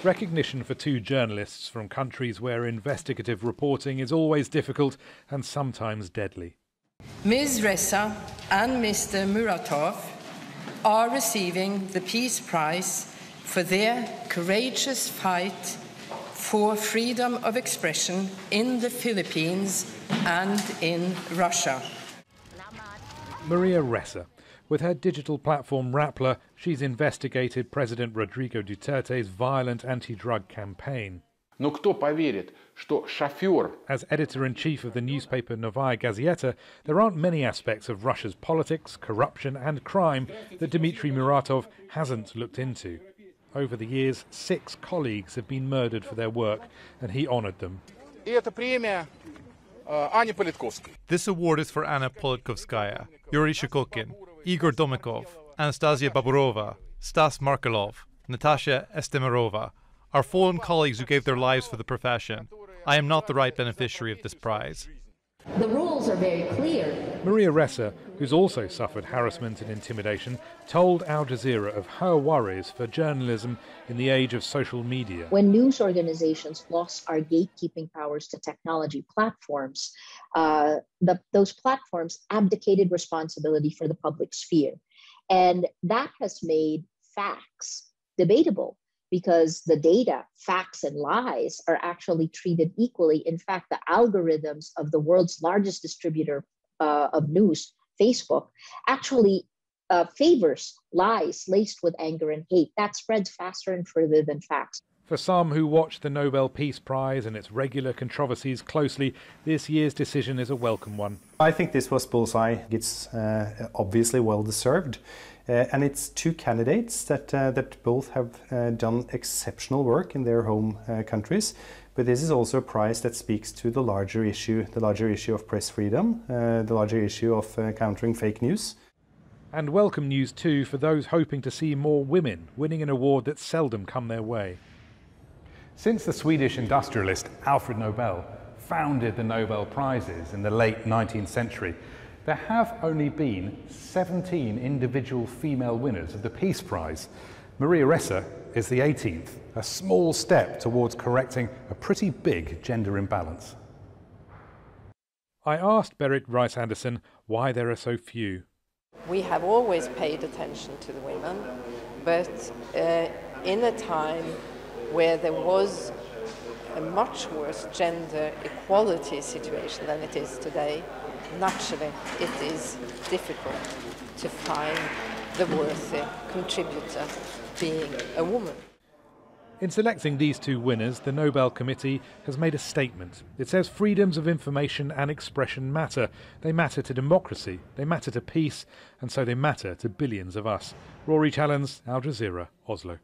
Recognition for two journalists from countries where investigative reporting is always difficult and sometimes deadly. Ms. Ressa and Mr. Muratov are receiving the Peace Prize for their courageous fight for freedom of expression in the Philippines and in Russia. Maria Ressa. With her digital platform Rappler, she's investigated President Rodrigo Duterte's violent anti-drug campaign. As editor-in-chief of the newspaper Novaya Gazeta, there aren't many aspects of Russia's politics, corruption and crime that Dmitry Muratov hasn't looked into. Over the years, 6 colleagues have been murdered for their work, and he honoured them. This award is for Anna Politkovskaya, Yuri Shikokin, Igor Domikov, Anastasia Baburova, Stas Markelov, Natasha Estemirova, our fallen colleagues who gave their lives for the profession. I am not the right beneficiary of this prize. The rules are very clear. Maria Ressa, who's also suffered harassment and intimidation, told Al Jazeera of her worries for journalism in the age of social media. When news organizations lost our gatekeeping powers to technology platforms, those platforms abdicated responsibility for the public sphere. And that has made facts debatable, because the data, facts and lies are actually treated equally. In fact, the algorithms of the world's largest distributor of news, Facebook, actually favors lies laced with anger and hate. That spreads faster and further than facts. For some who watch the Nobel Peace Prize and its regular controversies closely, this year's decision is a welcome one. I think this was bullseye. It's obviously well deserved. And it's 2 candidates that both have done exceptional work in their home countries. But this is also a prize that speaks to the larger issue of press freedom, the larger issue of countering fake news. And welcome news too for those hoping to see more women winning an award that seldom come their way. Since the Swedish industrialist Alfred Nobel founded the Nobel Prizes in the late 19th century, there have only been 17 individual female winners of the Peace Prize. Maria Ressa is the 18th, a small step towards correcting a pretty big gender imbalance. I asked Berit Reiss-Andersen why there are so few. We have always paid attention to the women, but in a time where there was a much worse gender equality situation than it is today, naturally it is difficult to find the worthy contributor being a woman. In selecting these 2 winners, the Nobel Committee has made a statement. It says freedoms of information and expression matter. They matter to democracy, they matter to peace, and so they matter to billions of us. Rory, Challands, Al Jazeera, Oslo.